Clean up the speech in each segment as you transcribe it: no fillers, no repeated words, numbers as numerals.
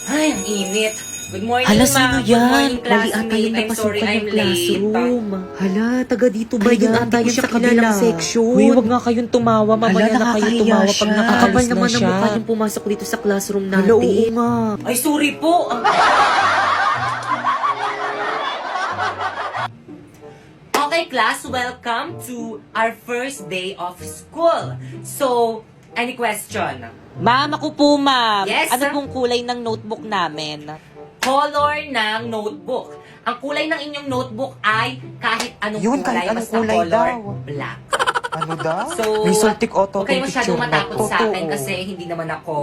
Ay, ang init. Good morning, Hala, ma'am. sino Good yan? morning, Mali ata classmate. yung I'm sorry, napasukan I'm ng late. classroom. Hala, taga dito ba Ay, yan? ata Hindi ko yan siya sa kabilang kilala. section. Uy, wag nga kayong tumawa. Mamaya Hala, na kayo nakakahiya tumawa pag siya. nakaalis Kakapal na naman siya. ang mukha niyong pumasok dito sa classroom natin. Hala, oo nga. Ay, sorry po. Okay, class, welcome to our first day of school. So, any question? Ma'am, ako po, ma'am. Yes, Ano sir? pong kulay ng notebook namin? Color ng notebook. Ang kulay ng inyong notebook ay kahit anong Yun, kulay, kahit anong basta kulay color daw. black. Ano daw? So, May Saltic Auto huwag kayo picture masyadong na. matakot sa akin Totoo. kasi hindi naman ako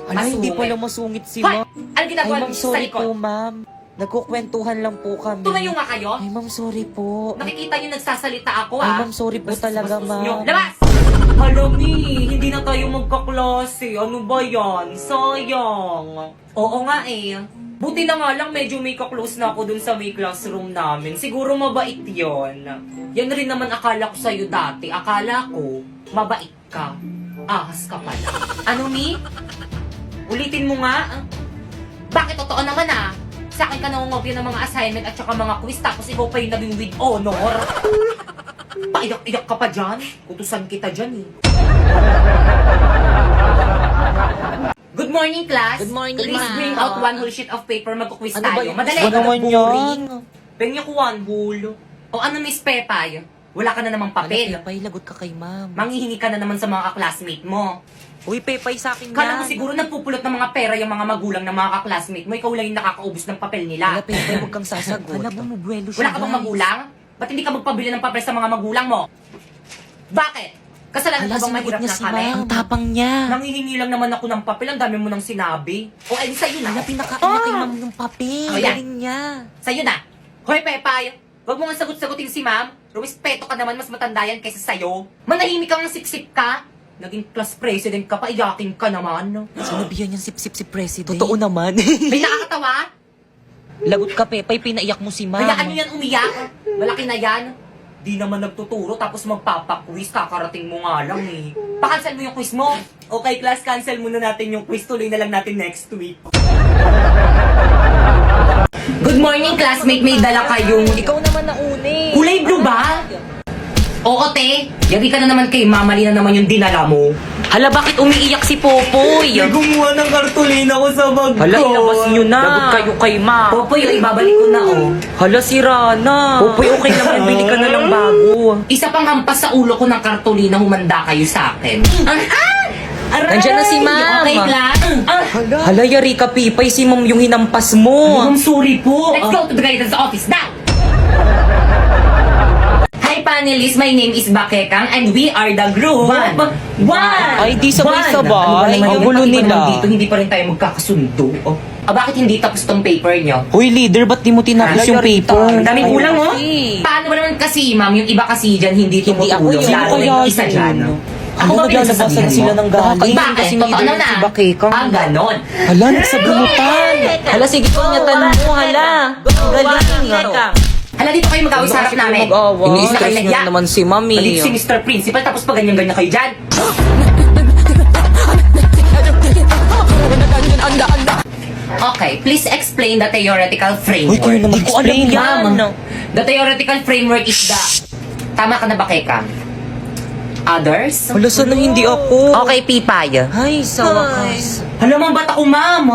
Hala, hindi masungit. pala masungit si Hoy! ma'am. Ano Ay, ginagawa ma'am, niyo sa sorry likod? po, ma'am. Nagkukwentuhan lang po kami. Tumayo nga kayo. Ay, ma'am, sorry po. Nakikita niyo nagsasalita ako, Ay, ah. ma'am, sorry po Bastos, talaga, bastos ma'am. niyo. Labas! Hello, me. Hindi na tayo magkaklase. Ano ba yan? Sayang. Oo nga eh. Buti na nga lang medyo may kaklose na ako dun sa may classroom namin. Siguro mabait yon. Yan rin naman akala ko sa'yo dati. Akala ko, mabait ka. Ahas ka pala. Ano, me? Ulitin mo nga. Bakit totoo naman ah? Sa akin ka nangungopia ng mga assignment at saka mga quiz tapos ikaw pa yung naging with honor. Paiyak-iyak ka pa dyan. Utusan kita dyan eh. Good morning, class. Good morning, Please ma'am. bring out one whole sheet of paper. Mag-quiz Ano ba tayo. yung Madali. gusto naman boring. yan? Pengen ko one whole. O ano, Miss Pepay? Wala ka na namang papel. Hala, Pepay, lagot ka kay ma'am. Manghihingi ka na naman sa mga classmate mo. Uy, Pepay sa akin Kala mo yan. siguro nagpupulot ng mga pera yung mga magulang ng mga classmate mo. Ikaw lang yung nakakaubos ng papel Hala, nila. Pepay, huwag kang sasagot. Hala, bumubuelo siya, Wala ka bang guys. magulang? Ba't hindi ka magpabili ng papel sa mga magulang mo? Bakit? Kasalanan Hala, ko bang sinagot mahirap niya na si kami? ma'am. Ang tapang niya. Nanghihingi lang naman ako ng papel. Ang dami mo nang sinabi. O, ay, sa'yo na. Hala, pinakain niya kay ma'am yung papel. Oh, yan. Galing niya. Sa'yo na. Hoy, Pepay. Huwag mo nga sagot-sagutin si ma'am. Rumispeto ka naman, mas matanda yan kaysa sa'yo. Manahimik kang siksik ka. Naging class president ka pa, iyaking ka naman. Sinabihan niyang sip-sip si President. Totoo naman. May nakakatawa? Lagot ka, Pepay. Pinaiyak mo si ma'am. Hayaan nyo yan umiyak. Malaki na yan. Di naman nagtuturo tapos magpapaquiz. Kakarating mo nga lang eh. Pa-cancel mo yung quiz mo. Okay, class, cancel muna natin yung quiz. Tuloy na lang natin next week. Good morning, classmate. May dala kayong... Ikaw naman na uni. Kulay blue ba? Oo, te. Yagi ka na naman kay Mama. Mali na naman yung dinala mo. Hala, bakit umiiyak si Popoy? gumawa ng kartolina ko sa bag Hala, ilabas niyo na. Lagot kayo kay ma'am. Popoy, ibabalik ko na, oh. Hala, sira na. Popoy, okay lang. Bili ka na lang bago. Isa pang hampas sa ulo ko ng kartolina, humanda kayo sa akin. Aray! Nandiyan na si ma'am. Okay, class? Hala, yari ka, Pipay. Si ma'am yung hinampas mo. I'm sorry po. Let's go to the guidance office now! Hi, panelists. My name is Bakekang and we are the group... One! Ay, di sabay-sabay. Ano ba naman Ang yun? gulo Pati ba nila. naman Dito, hindi pa rin tayo magkakasundo. Oh. Bakit hindi tapos tong paper nyo? Hoy, leader, ba't di mo tinapos yung paper? Ang daming Ay, kulang, oh. kasi. Paano ba naman kasi, ma'am, yung iba kasi dyan hindi Hindi ako tumutulong. yun. Lalo na yung isa dyan. Ako ba naglalabasan pinagsasabihan sila mo? ng galing. Bakit? Kasi Totoo leader na si na. Bakekang. Ah, ganon. Hala, nagsabunutan. Hala, sige po niya tanong mo, hala. Galing. Hala, dito kayo mag-away sa harap namin. Iniis na kayo Ini-stress nagya. niyo naman si mami. Balik si Mr. Principal, tapos pa ganyan-ganyan kayo dyan. Okay, please explain the theoretical framework. Hoy, kayo naman explain. Ma'am, the theoretical framework is the... Tama ka na ba, Keka? Others? Hala, sana hindi ako. Okay, Pipay. Ay, sa wakas. Hala, ma'am, ba't ako, ma'am?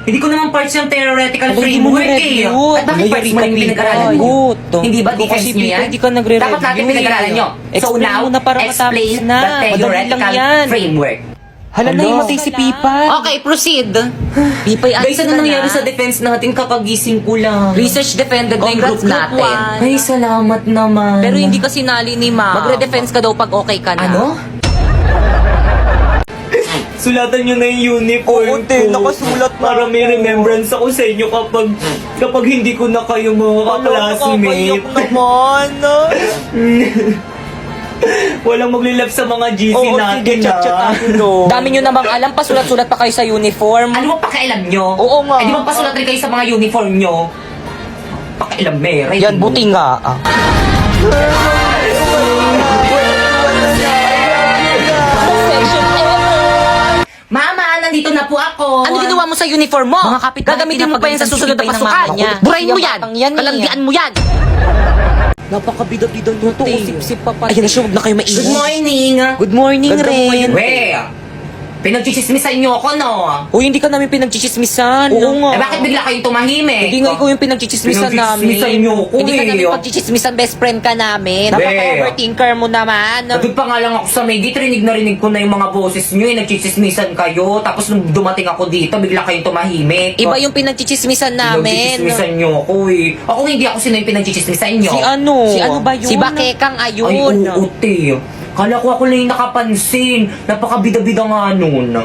Hindi ko naman parts yung theoretical Hindi mo framework eh. na-review. At bakit Wala, parts yari mo ka, yung Pipay. pinag-aralan nyo? Guto. Hindi ba Ikaw defense kasi, nyo yan? Pipay, di ka nagre-review Dapat natin eh. pinag-aralan nyo. So Explain now, mo na para matapos explain na. the Madali lang theoretical yan. framework. Hala, nahimatay si Pipay. Okay, proceed. Pipay, Guys, ano nangyari sa defense natin? Kakagising ko lang. Research defended na yung group natin. Ay, salamat naman. Pero hindi ka sinali ni ma'am. Magre-defense ka daw pag okay ka na. Ano? Sulatan nyo na yung uniform Oo, te, nakasulat na para may ako. remembrance ako sa inyo kapag hindi ko na kayo mga ka-classmate. naman. Walang maglilap sa mga GC natin, Dami nyo namang alam, pasulat-sulat pa kayo sa uniform. Ano bang pakialam nyo? Oo nga. Eh, di ba pasulat rin kayo sa mga uniform nyo? Pakialam, Mary. Yan, buti nga. Mama, nandito na po ako. Ano ginawa mo sa uniform mo? Mga kapitbahay, Gagamitin mo pa yan sa pinapagalitan susunod si na Pipay ng pasukan. mga makulit. Burahin mo yan. Batang yan eh. Kalandian mo yan. Napakabida-bida nyo, Totoo, te. sip-sip pa pati. Ayan na siya, huwag na kayo maingay. Good morning. Good morning, Ganda mo Ren. ngayon. We, pinagchichismisan niyo ako, no? Uy, hindi ka namin pinagchichismisan. Oo nga. Eh, bakit bigla kayong tumahimik? Hindi nga ikaw yung pinagchichismisan namin. Pinagchichismisan niyo ako, Hindi ka namin eh. pagchichismisan, best friend ka namin. Be. Napaka-overthinker mo naman. Nagod pa nga lang ako sa may gate, rinig na rinig ko na yung mga boses niyo, eh, nagchichismisan kayo. Tapos nung dumating ako dito, bigla kayong tumahimik. Iba yung pinagchichismisan namin. Pinagchichismisan niyo ako, eh. Ako hindi ako sino yung pinagchichismisan niyo. Si ano? Si ano ba yun? Si Bakekang Ay, ayun. oo, te. Kala ko lang yung nakapansin. Napakabida-bida nga nun.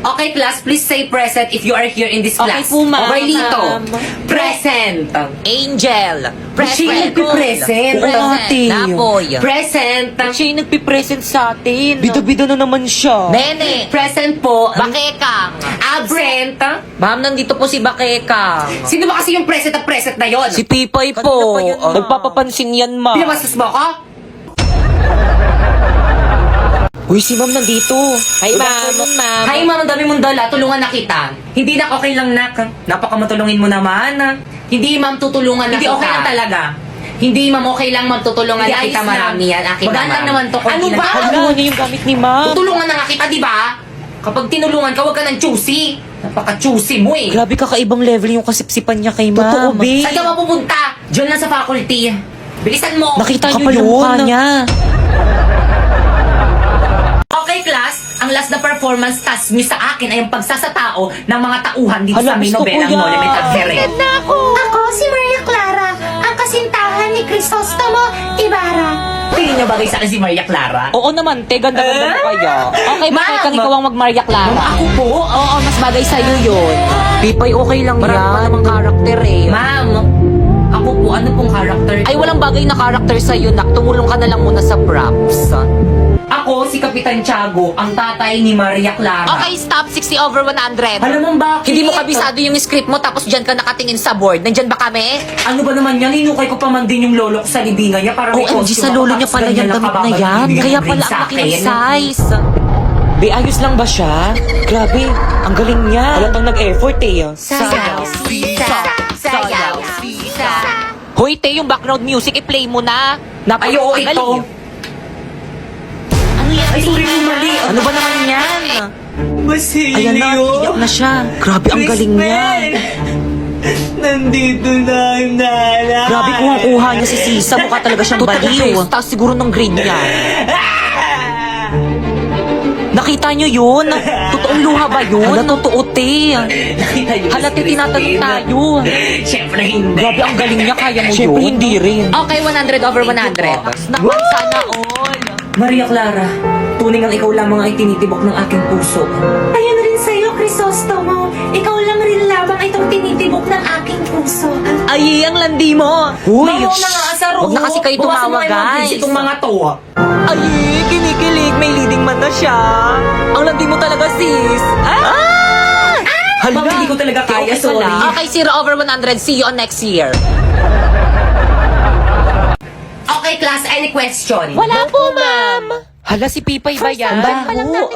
Okay, class, please say present if you are here in this Okay class. po, ma'am. Oberlito, Ma'am. present. Angel. Siya yung nagpipresent. Oo nga, te. Napoy. Present. Siya yung nagpipresent sa atin. Bida-bida na naman siya. Nene. Present po. Bakekang. Absent. Ma'am, nandito po si Bakekang. Sino ba kasi yung present at present na yon? Si Pipay Kanina po. pa yun, ma'am. Nagpapapansin yan, ma. Pinabastos mo ako? Uy, si ma'am nandito. Hi, ma'am. Hi, ma'am, ang dami mong dala. Tulungan na kita. Hindi na okay lang, nak. Napakamatulungin mo naman. Hindi, ma'am, tutulungan na kita. Hindi, okay lang talaga. Hindi, ma'am, okay lang, ma'am, tutulungan na kita. Marami yan. Akin Magaan lang naman to, Ano konti ba? lang. Hala, ano yung gamit ni ma'am? Tutulungan na nga kita, di ba? Kapag tinulungan ka, huwag ka ng choosy. Napaka-choosy mo eh. Grabe kakaibang level yung kasipsipan niya kay ma'am. Totoo, babe. Saan ka mapupunta? Diyan lang sa faculty. Bilisan mo. Nakita niyo Kapal yung yun? mukha niya. Okay, class. Ang last na performance task niyo sa akin ay ang pagsasatao ng mga tauhan dito Hala, sa may gusto ko nobelang yan. Monument at Here. Ako si Maria Clara, ang kasintahan ni Crisostomo Ibarra. Tingin niyo bagay sa akin si Maria Clara? Oo naman, te. Ganda-ganda mo kaya. Okay, Ma'am. Bakekang ikaw ang mag-Maria Ma'am, Clara. ako po? Oo, mas bagay sa'yo yun. Pipay, okay lang Marami pa yan. namang karakter eh. Ma'am, ako po, ano pong character ko? Ay, walang bagay na karakter sa'yo, nak. Tumulong ka na lang muna sa props. Ako, si Kapitan Tiago, ang tatay ni Maria Clara. Okay, stop. 60/100. Alam mo bakit? Hindi mo kabisado yung script mo tapos dyan ka nakatingin sa board. Nandyan ba kami? Ano ba naman yan? Hinukay ko pa man din yung lolo ko sa libingan niya para may OMG, costume sa ako, lolo niya tapos pala ganyan yung lang damit na kababa, yan. bibigyan Kaya ng pala ring ang sa laki ng akin. size. Be, ayos lang ba siya? Grabe, ang galing niya. Halatang nag-effort eh. Sayaw, sisa, sayaw, sisa. Hoy, te, yung background music, i-play mo na. Ay, oo, ito. Galing. Ano yan? Ay, sorry po, mali. Ano ba naman yan? Basilio. Ayan na, iyak na siya. Grabe, ang galing niya. Nandito na yung nana. Grabe, kuha niya si Sisa. Mukha talaga siyang baliw. Tapos siguro ng grade niya. Nakita niyo yun? Totoong luha ba yun? Hala, totoo, te. Nakita niyo ba Hala, si te, tinatanong Christine? tayo. Siyempre hindi. Grabe, ang galing niya. Kaya mo Siyempre, yun. hindi rin. Okay, 100/100. Naman, sana all. Maria Clara, tunay ang ikaw lamang ay tinitibok ng aking puso. Ayun rin sa'yo, Crisostomo. Ikaw lang rin lamang itong tinitibok ng aking puso. Ay, ang landi mo. Uy, Mawaw na nga sa Huwag na kasi kayo Bukasan mo tumawa, kayo mag-kiss guys. Itong mga to. Ay, kinikilig. May leading man na siya. Ang landi mo talaga, sis. Ah! Ma'am, hindi ko talaga kaya, sorry. Okay, 0/100. See you on next year. Okay, class, any question? Wala po, ma'am. Hala, si Pipay ba yan?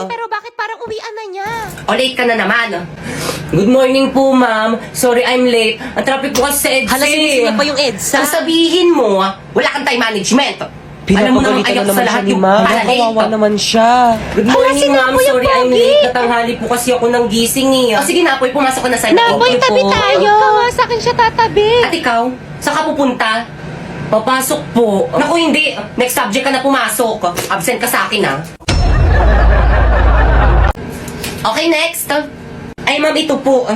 pero bakit parang uwian na niya? O, late ka na naman. Good morning po, ma'am. Sorry, I'm late. Ang traffic ko kasi sa EDSA. Hala, sinisingit pa yung EDSA. Ang sabihin mo, wala kang time management. Alam mo namang Pinapagalitan ayak na sa naman siya lahat ni yung ma'am. para Kawawa late. naman siya. Good morning, ma'am. Sorry, I'm late. Natanghali po kasi ako ng gising eh. O sige, Napoy, pumasok ka na sa loob. Napoy, tabi tayo. Ikaw nga sa akin siya tatabi. At ikaw, saan ka pupunta? Papasok po. Naku, hindi. Next subject ka na pumasok. Absent ka sa akin, ha? Okay, next. Ay, ma'am, ito po.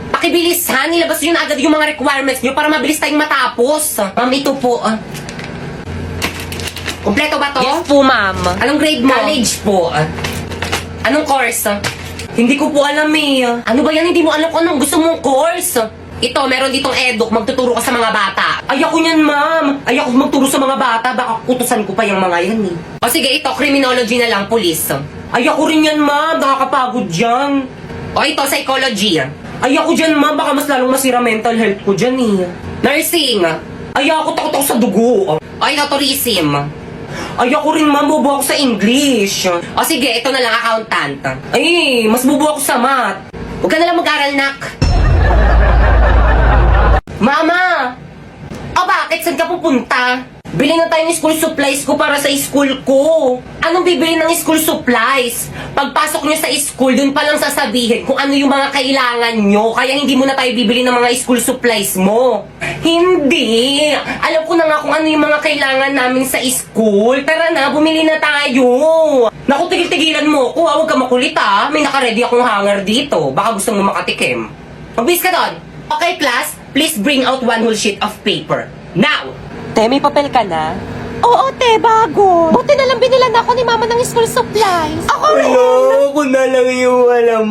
Pakibilis, ha? Nilabas nyo na agad yung mga requirements nyo para mabilis tayong matapos. Ma'am, ito po. Kompleto ba to? Yes po, ma'am. Anong grade mo? College po. Anong course? Hindi ko po alam eh. Ano ba yan? Hindi mo alam kung anong gusto mong course. Ito, meron ditong eduk. Magtuturo ka sa mga bata. Ayoko niyan, ma'am. Ayoko magturo sa mga bata. Baka kutusan ko pa yung mga yan eh. O sige, ito, criminology na lang, police. Ayoko rin yan, ma'am. Nakakapagod dyan. O ito, psychology. Ayoko dyan, ma'am. Baka mas lalong masira mental health ko dyan eh. Nursing. Ayoko, takot ako sa dugo. O ito, tourism. Ay, ako rin ma'am, bubo ako sa English. O sige, ito na lang, accountant. Ay, mas bubo ako sa math. Huwag ka na lang mag-aral, nak. Mama! O bakit? Saan ka pupunta? Bili na tayo ng school supplies ko para sa school ko. Anong bibili ng school supplies? Pagpasok nyo sa school, dun pa lang sasabihin kung ano yung mga kailangan nyo. Kaya hindi mo na tayo bibili ng mga school supplies mo. Hindi! Alam ko na nga kung ano yung mga kailangan namin sa school. Tara na, bumili na tayo. Naku, tigil-tigilan mo ko. Huwag ka makulit ha. May nakaready akong hanger dito. Baka gusto mo makatikim. Magbis ka doon. Okay, class? Please bring out one whole sheet of paper. Now! Te, may papel ka na? Oo, te, bago. Buti na lang binilan ako ni mama ng school supplies. Ako rin. Ako na lang yung walang